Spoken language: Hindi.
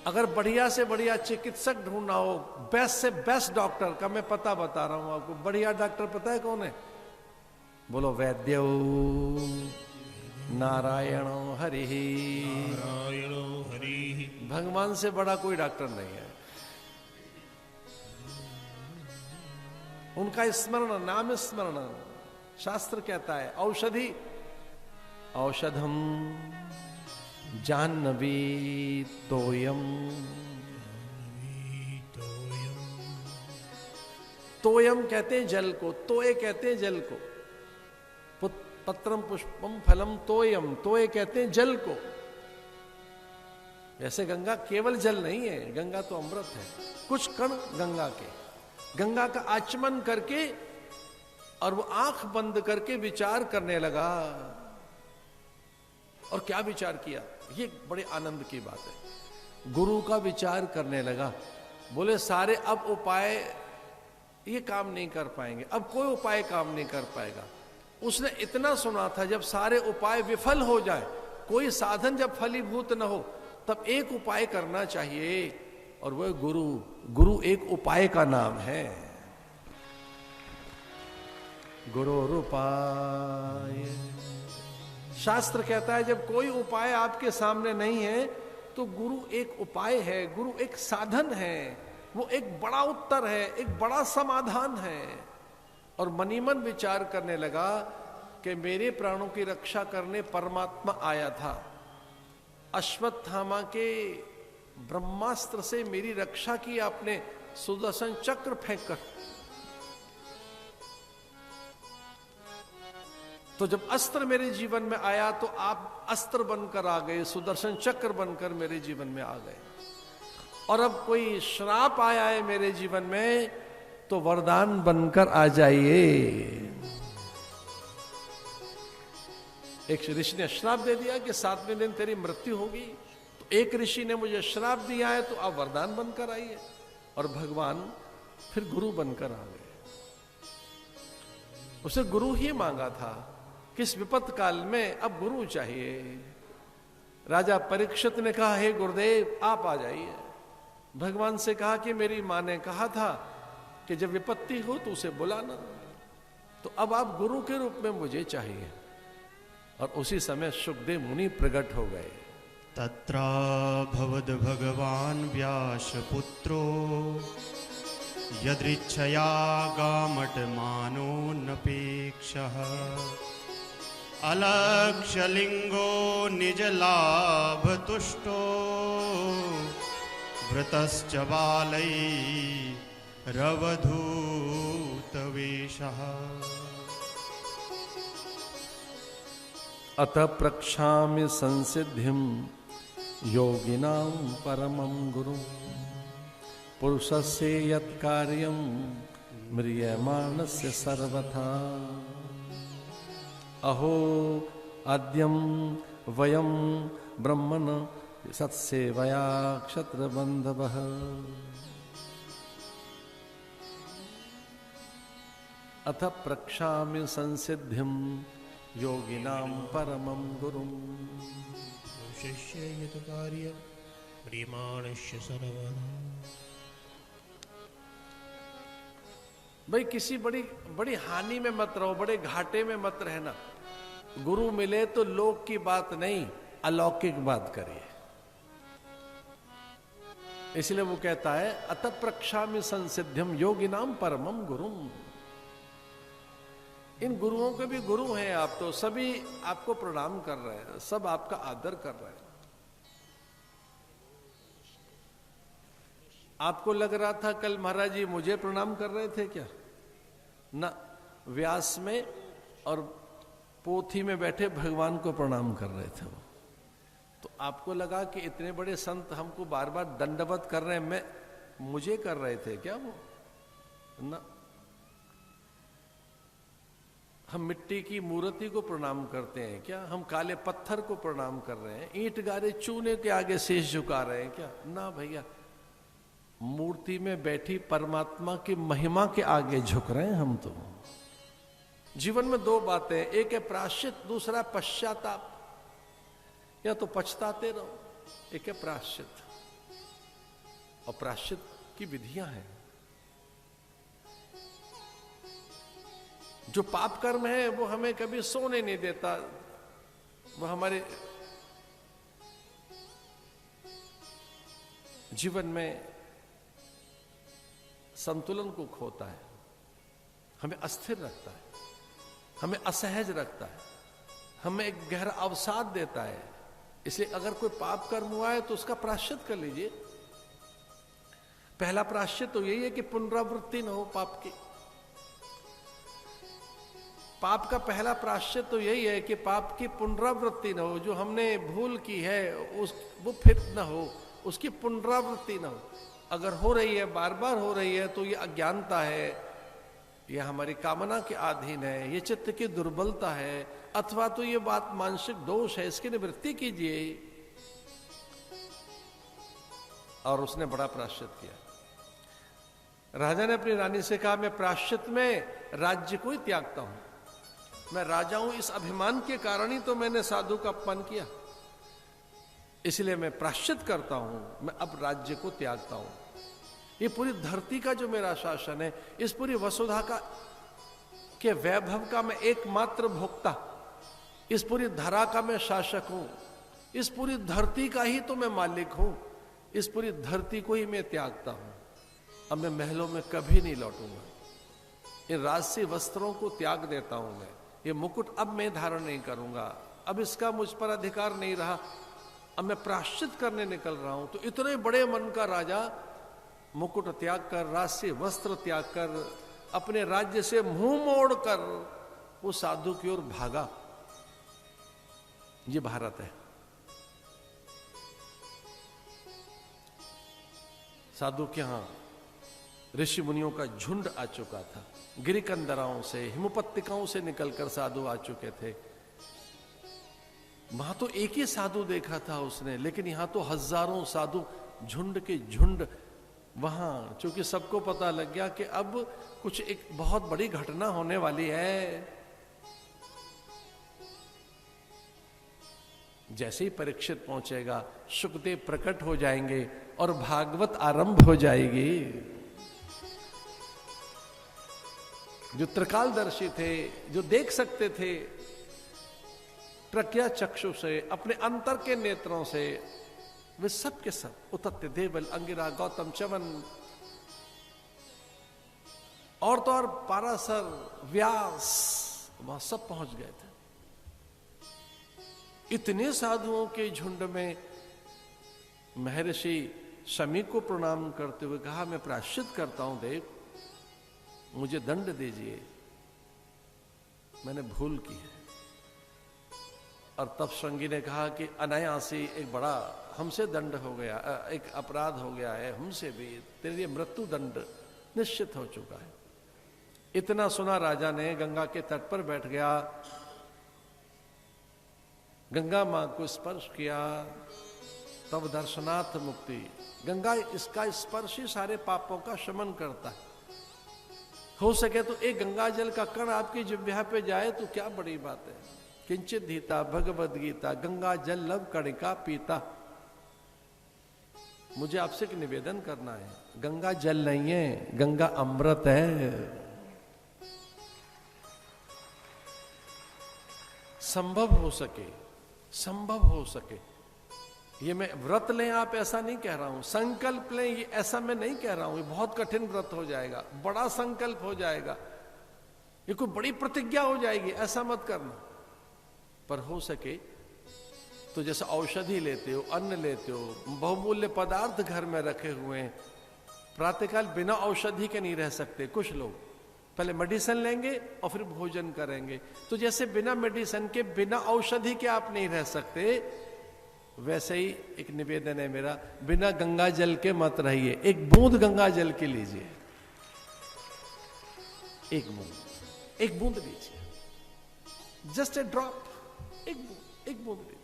अगर बढ़िया से बढ़िया चिकित्सक ढूंढना हो, बेस्ट से बेस्ट डॉक्टर का, मैं पता बता रहा हूं आपको, बढ़िया डॉक्टर पता है कौन है? बोलो, वैद्यो नारायणो हरि। नारायणो हरि। भगवान से बड़ा कोई डॉक्टर नहीं है। उनका स्मरण, नाम स्मरण, शास्त्र कहता है औषधि, औषधम जाह्नवी तोयम। तोयम कहते हैं जल को, तोय कहते हैं जल को, पत्रम पुष्पम फलम तोयम, तोय कहते हैं जल को। वैसे गंगा केवल जल नहीं है, गंगा तो अमृत है। कुछ कण गंगा के, गंगा का आचमन करके और वो आंख बंद करके विचार करने लगा। और क्या विचार किया, ये बड़े आनंद की बात है। गुरु का विचार करने लगा। बोले सारे अब उपाय ये काम नहीं कर पाएंगे, अब कोई उपाय काम नहीं कर पाएगा। उसने इतना सुना था, जब सारे उपाय विफल हो जाए, कोई साधन जब फलीभूत न हो, तब एक उपाय करना चाहिए, और वह गुरु। गुरु एक उपाय का नाम है। गुरुरुपाय। शास्त्र कहता है जब कोई उपाय आपके सामने नहीं है तो गुरु एक उपाय है, गुरु एक साधन है, वो एक बड़ा उत्तर है, एक बड़ा समाधान है। और मनीमन विचार करने लगा कि मेरे प्राणों की रक्षा करने परमात्मा आया था। अश्वत्थामा के ब्रह्मास्त्र से मेरी रक्षा की आपने, सुदर्शन चक्र फेंक कर। तो जब अस्त्र मेरे जीवन में आया तो आप अस्त्र बनकर आ गए, सुदर्शन चक्र बनकर मेरे जीवन में आ गए। और अब कोई श्राप आया है मेरे जीवन में तो वरदान बनकर आ जाइए। एक ऋषि ने श्राप दे दिया कि 7वें दिन तेरी मृत्यु होगी, तो एक ऋषि ने मुझे श्राप दिया है तो आप वरदान बनकर आइए। और भगवान फिर गुरु बनकर आ गए। उसे गुरु ही मांगा था, किस विपत्त काल में अब गुरु चाहिए। राजा परीक्षित ने कहा, हे गुरुदेव आप आ जाइए। भगवान से कहा कि मेरी मां ने कहा था कि जब विपत्ति हो तो उसे बुलाना, तो अब आप गुरु के रूप में मुझे चाहिए। और उसी समय सुखदेव मुनि प्रकट हो गए। तत्रा भवद भगवान व्यासपुत्रो यदृच्छया गामट मानो नपेक्षः अलक्ष्यलिंगो निज लाभ तुष्टो वृतश्च बालै रवधूत वेशः। अतः प्रक्षामि संसिद्धिं योगिनां परमं गुरु पुरुषस्य यत् कार्यं म्रियमाणस्य सर्वथा। अहो आद्यं वयं ब्रह्मण सत्सेवया क्षत्रबन्धवः। अथ प्रक्षामि संसिद्धिं योगिनां परमं गुरुं शिष्य यत् कार्यं म्रियमाणस्य सर्वथा। भाई किसी बड़ी बड़ी हानि में मत रहो, बड़े घाटे में मत रहना। गुरु मिले तो लोक की बात नहीं, अलौकिक बात करिए। इसलिए वो कहता है अत प्रक्षामि संसिद्धिम योगिनाम परमम गुरुम। इन गुरुओं के भी गुरु हैं आप, तो सभी आपको प्रणाम कर रहे हैं, सब आपका आदर कर रहे हैं। आपको लग रहा था कल महाराज जी मुझे प्रणाम कर रहे थे क्या? ना, व्यास में और पोथी में बैठे भगवान को प्रणाम कर रहे थे वो। तो आपको लगा कि इतने बड़े संत हमको बार बार दंडवत कर रहे हैं, मैं मुझे कर रहे थे क्या वो? ना, हम मिट्टी की मूर्ति को प्रणाम करते हैं क्या? हम काले पत्थर को प्रणाम कर रहे हैं? ईंट गारे चूने के आगे शीश झुका रहे हैं क्या? ना भैया, मूर्ति में बैठी परमात्मा की महिमा के आगे झुक रहे हैं हम तो। जीवन में दो बातें, एक है प्रायश्चित, दूसरा पश्चाताप। या तो पछताते रहो, एक है प्रायश्चित। और प्रायश्चित की विधियां हैं। जो पाप कर्म है वो हमें कभी सोने नहीं देता, वो हमारे जीवन में संतुलन को खोता है, हमें अस्थिर रखता है, हमें असहज रखता है, हमें एक गहरा अवसाद देता है। इसलिए अगर कोई पाप कर्म हुआ है तो उसका प्रायश्चित कर लीजिए। पहला प्रायश्चित तो यही है कि पुनरावृत्ति न हो पाप की। पाप का पहला प्रायश्चित तो यही है कि पाप की पुनरावृत्ति न हो। जो हमने भूल की है वो फिर न हो, उसकी पुनरावृत्ति न हो। अगर हो रही है, बार बार हो रही है, तो ये अज्ञानता है, यह हमारी कामना के अधीन है, ये चित्त की दुर्बलता है, अथवा तो ये बात मानसिक दोष है, इसकी निवृत्ति कीजिए। और उसने बड़ा प्रायश्चित किया। राजा ने अपनी रानी से कहा, मैं प्रायश्चित में राज्य को ही त्यागता हूं, मैं राजा हूं, इस अभिमान के कारण ही तो मैंने साधु का अपमान किया, इसलिए मैं प्रायश्चित करता हूं, मैं अब राज्य को त्यागता हूं। ये पूरी धरती का जो मेरा शासन है, इस पूरी वसुधा का के वैभव का मैं एकमात्र भोक्ता, इस पूरी धरा का मैं शासक हूं, इस पूरी धरती का ही तो मैं मालिक हूं, इस पूरी धरती को ही मैं त्यागता हूं। अब मैं महलों में कभी नहीं लौटूंगा, इन राजसी वस्त्रों को त्याग देता हूं मैं, ये मुकुट अब मैं धारण नहीं करूंगा, अब इसका मुझ पर अधिकार नहीं रहा, अब मैं प्रायश्चित करने निकल रहा हूं। तो इतने बड़े मन का राजा मुकुट त्याग कर, राजसी वस्त्र त्याग कर, अपने राज्य से मुंह मोड़ कर वो साधु की ओर भागा। ये भारत है। साधु के यहां ऋषि मुनियों का झुंड आ चुका था, गिरिकंदराओं से, हिमपत्तिकाओं से निकलकर साधु आ चुके थे। वहां तो एक ही साधु देखा था उसने, लेकिन यहां तो हजारों साधु, झुंड के झुंड। वहां चूंकि सबको पता लग गया कि अब कुछ एक बहुत बड़ी घटना होने वाली है। जैसे ही परीक्षित पहुंचेगा, सुखदेव प्रकट हो जाएंगे और भागवत आरंभ हो जाएगी। जो त्रिकालदर्शी थे, जो देख सकते थे प्रज्ञा चक्षु से, अपने अंतर के नेत्रों से, वे सब के सब, उतत्य, देवल, अंगिरा, गौतम, च्यवन और तो और पाराशर, व्यास, वहां सब पहुंच गए थे। इतने साधुओं के झुंड में महर्षि शमी को प्रणाम करते हुए कहा, मैं प्रायश्चित करता हूं देव, मुझे दंड दीजिए, मैंने भूल की है। और तब श्रृंगी ने कहा कि अनायासी एक बड़ा हमसे दंड हो गया, एक अपराध हो गया है हमसे भी, तेरे लिए मृत्यु दंड निश्चित हो चुका है। इतना सुना राजा ने गंगा के तट पर बैठ गया, गंगा मां को स्पर्श किया, तब दर्शनार्थ मुक्ति। गंगा, इसका स्पर्श ही सारे पापों का शमन करता है। हो सके तो एक गंगा जल का कण आपकी जिह्वा पे जाए तो क्या बड़ी बात है। किंचित धीता भगवद गीता, गंगा जल लव कणिका पीता। मुझे आपसे एक निवेदन करना है, गंगा जल नहीं है, गंगा अमृत है। संभव हो सके, ये मैं व्रत लें आप ऐसा नहीं कह रहा हूं, संकल्प लें ये ऐसा मैं नहीं कह रहा हूं, ये बहुत कठिन व्रत हो जाएगा, बड़ा संकल्प हो जाएगा, ये कोई बड़ी प्रतिज्ञा हो जाएगी, ऐसा मत करना। पर हो सके तो जैसे औषधि लेते हो, अन्न लेते हो, बहुमूल्य पदार्थ घर में रखे हुए हैं, प्रातःकाल बिना औषधि के नहीं रह सकते। कुछ लोग पहले मेडिसिन लेंगे और फिर भोजन करेंगे, तो जैसे बिना मेडिसिन के, बिना औषधि के आप नहीं रह सकते, वैसे ही एक निवेदन है मेरा, बिना गंगा जल के मत रहिए। एक बूंद गंगा जल की लीजिए, एक बूंद लीजिए, जस्ट ए ड्रॉप, एक बूंद लीजिए।